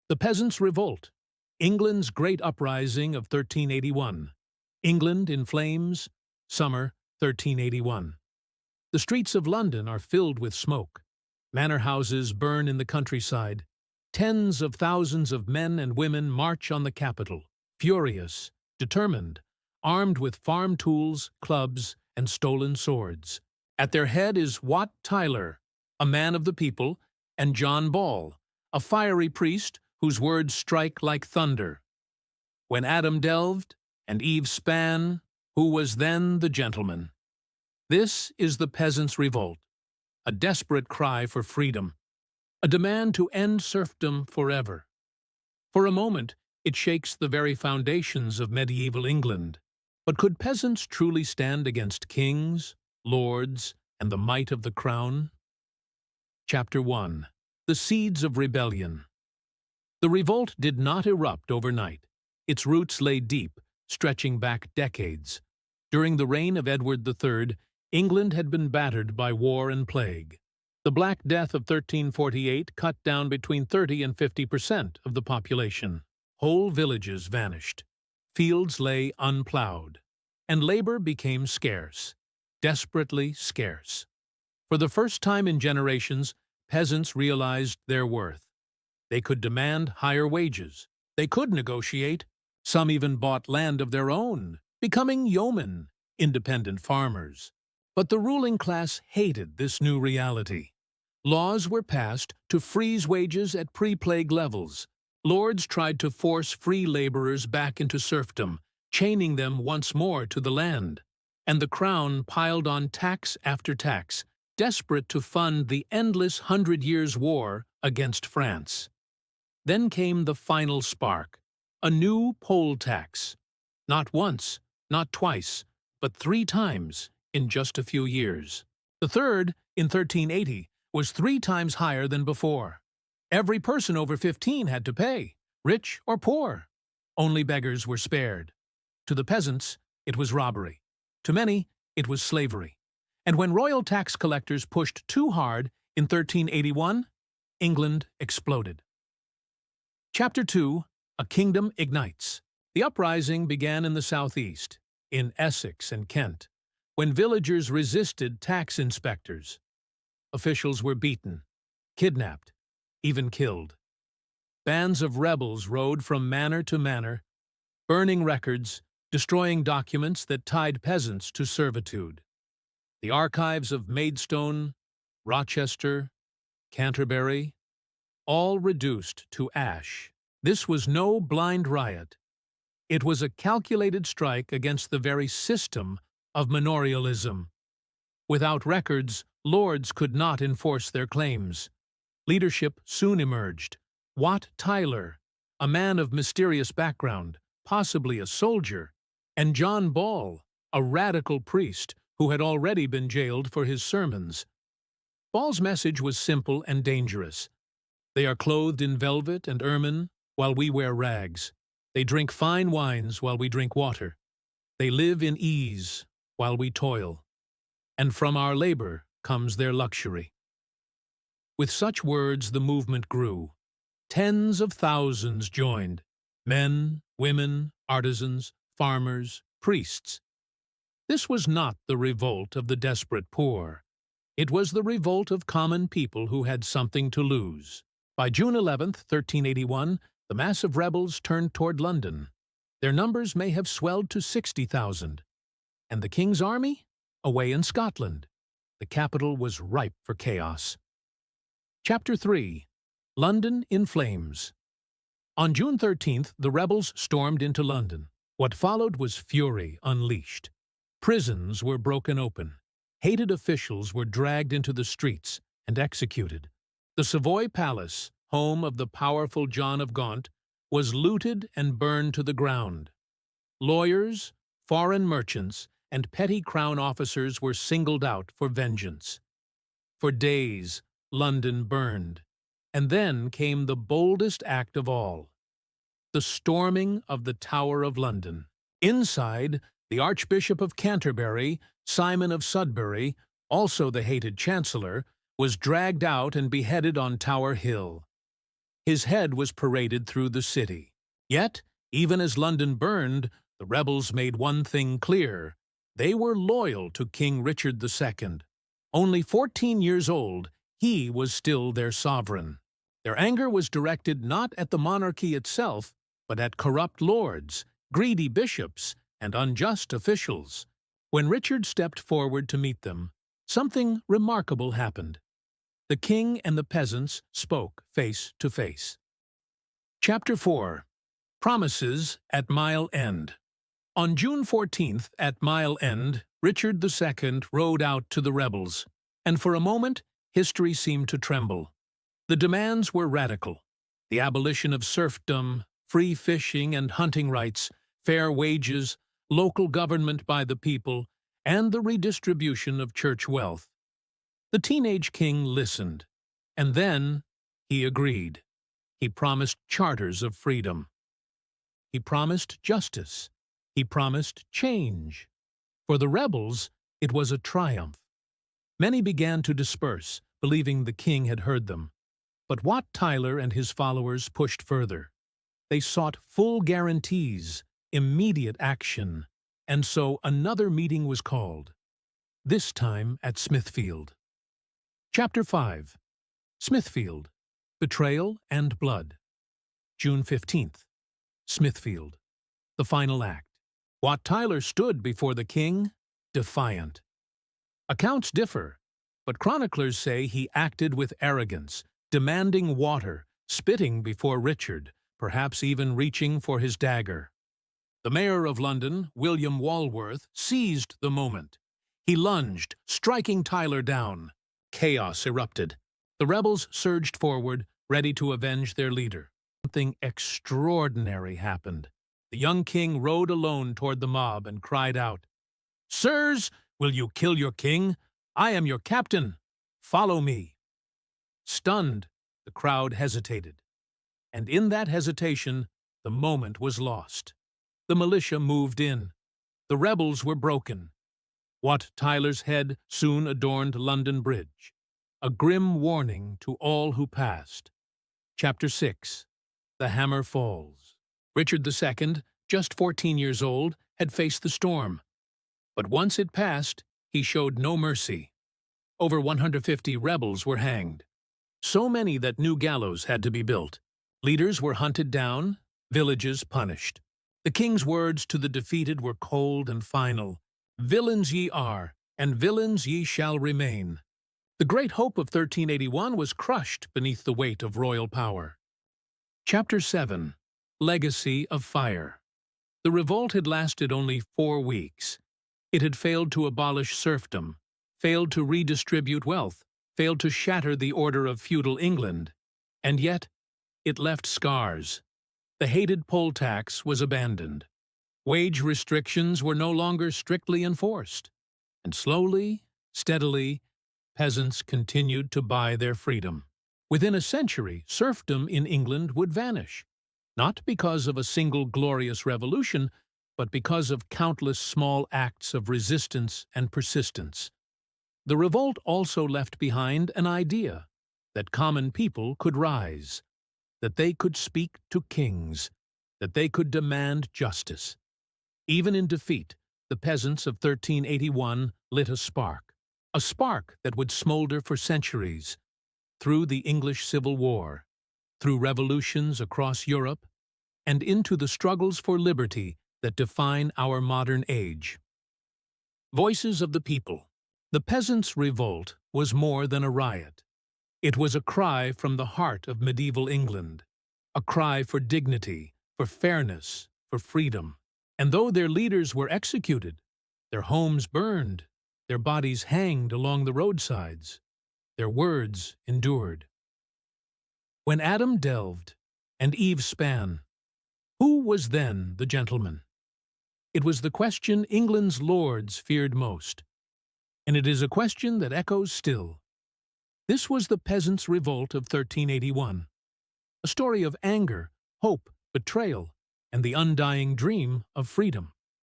The Peasants' Revolt, England's Great Uprising of 1381. England in flames, summer 1381. The streets of London are filled with smoke. Manor houses burn in the countryside. Tens of thousands of men and women march on the capital, furious, determined, armed with farm tools, clubs, and stolen swords. At their head is Wat Tyler, a man of the people, and John Ball, a fiery priest whose words strike like thunder. When Adam delved and Eve span, who was then the gentleman? This is the Peasants' Revolt, a desperate cry for freedom, a demand to end serfdom forever. For a moment, it shakes the very foundations of medieval England. But could peasants truly stand against kings, lords, and the might of the crown? Chapter 1. The Seeds of Rebellion. The revolt did not erupt overnight. Its roots lay deep, stretching back decades. During the reign of Edward III, England had been battered by war and plague. The Black Death of 1348 cut down between 30 and 50% of the population. Whole villages vanished. Fields lay unplowed. And labor became scarce, desperately scarce. For the first time in generations, peasants realized their worth. They could demand higher wages. They could negotiate. Some even bought land of their own, becoming yeomen, independent farmers. But the ruling class hated this new reality. Laws were passed to freeze wages at pre-plague levels. Lords tried to force free laborers back into serfdom, chaining them once more to the land. And the crown piled on tax after tax, desperate to fund the endless 100 Years' War against France. Then came the final spark, a new poll tax. Not once, not twice, but 3 times in just a few years. The third, in 1380, was 3 times higher than before. Every person over 15 had to pay, rich or poor. Only beggars were spared. To the peasants, it was robbery. To many, it was slavery. And when royal tax collectors pushed too hard in 1381, England exploded. Chapter 2. A Kingdom Ignites. The uprising began in the southeast, in Essex and Kent, when villagers resisted tax inspectors. Officials were beaten, kidnapped, even killed. Bands of rebels rode from manor to manor, burning records, destroying documents that tied peasants to servitude. The archives of Maidstone, Rochester, Canterbury, all reduced to ash. This was no blind riot. It was a calculated strike against the very system of manorialism. Without records, lords could not enforce their claims. Leadership soon emerged. Wat Tyler, a man of mysterious background, possibly a soldier, and John Ball, a radical priest who had already been jailed for his sermons. Ball's message was simple and dangerous. They are clothed in velvet and ermine, while we wear rags. They drink fine wines while we drink water. They live in ease while we toil. And from our labor comes their luxury. With such words, the movement grew. Tens of thousands joined. Men, women, artisans, farmers, priests. This was not the revolt of the desperate poor. It was the revolt of common people who had something to lose. By June 11th, 1381, the mass of rebels turned toward London. Their numbers may have swelled to 60,000. And the king's army? Away in Scotland. The capital was ripe for chaos. Chapter 3. London in Flames. On June 13th, the rebels stormed into London. What followed was fury unleashed. Prisons were broken open. Hated officials were dragged into the streets and executed. The Savoy Palace, home of the powerful John of Gaunt, was looted and burned to the ground. Lawyers, foreign merchants, and petty crown officers were singled out for vengeance. For days, London burned. And then came the boldest act of all, the storming of the Tower of London. Inside, the Archbishop of Canterbury, Simon of Sudbury, also the hated Chancellor, was dragged out and beheaded on Tower Hill. His head was paraded through the city. Yet, even as London burned, the rebels made one thing clear. They were loyal to King Richard II. Only 14 years old, he was still their sovereign. Their anger was directed not at the monarchy itself, but at corrupt lords, greedy bishops, and unjust officials. When Richard stepped forward to meet them, something remarkable happened. The king and the peasants spoke face to face. Chapter 4. Promises at Mile End. On June 14th, at Mile End, Richard II rode out to the rebels, and for a moment, history seemed to tremble. The demands were radical: the abolition of serfdom, free fishing and hunting rights, fair wages, local government by the people, and the redistribution of church wealth. The teenage king listened, and then he agreed. He promised charters of freedom. He promised justice. He promised change. For the rebels, it was a triumph. Many began to disperse, believing the king had heard them. But Wat Tyler and his followers pushed further. They sought full guarantees, immediate action, and so another meeting was called, this time at Smithfield. Chapter 5. Smithfield. Betrayal and Blood. June 15th. Smithfield. The final act. Wat Tyler stood before the king, defiant. Accounts differ, but chroniclers say he acted with arrogance, demanding water, spitting before Richard, perhaps even reaching for his dagger. The mayor of London, William Walworth, seized the moment. He lunged, striking Tyler down. Chaos erupted. The rebels surged forward, ready to avenge their leader. Something extraordinary happened. The young king rode alone toward the mob and cried out, "Sirs, will you kill your king? I am your captain. Follow me." Stunned, the crowd hesitated. And in that hesitation, the moment was lost. The militia moved in. The rebels were broken. Wat Tyler's head soon adorned London Bridge, a grim warning to all who passed. Chapter 6. The Hammer Falls. Richard II, just 14 years old, had faced the storm. But once it passed, he showed no mercy. Over 150 rebels were hanged. So many that new gallows had to be built. Leaders were hunted down, villages punished. The king's words to the defeated were cold and final. "Villains ye are, and villains ye shall remain." The great hope of 1381 was crushed beneath the weight of royal power. Chapter 7. Legacy of Fire. The revolt had lasted only 4 weeks. It had failed to abolish serfdom, failed to redistribute wealth, failed to shatter the order of feudal England. And yet, it left scars. The hated poll tax was abandoned. Wage restrictions were no longer strictly enforced. And slowly, steadily, peasants continued to buy their freedom. Within a century, serfdom in England would vanish, not because of a single glorious revolution, but because of countless small acts of resistance and persistence. The revolt also left behind an idea that common people could rise, that they could speak to kings, that they could demand justice. Even in defeat, the peasants of 1381 lit a spark that would smolder for centuries, through the English Civil War, through revolutions across Europe, and into the struggles for liberty that define our modern age. Voices of the people. The Peasants' Revolt was more than a riot. It was a cry from the heart of medieval England, a cry for dignity, for fairness, for freedom. And though their leaders were executed, their homes burned, their bodies hanged along the roadsides, their words endured. When Adam delved and Eve span, who was then the gentleman? It was the question England's lords feared most, and it is a question that echoes still. This was the Peasants' Revolt of 1381, a story of anger, hope, betrayal, and the undying dream of freedom.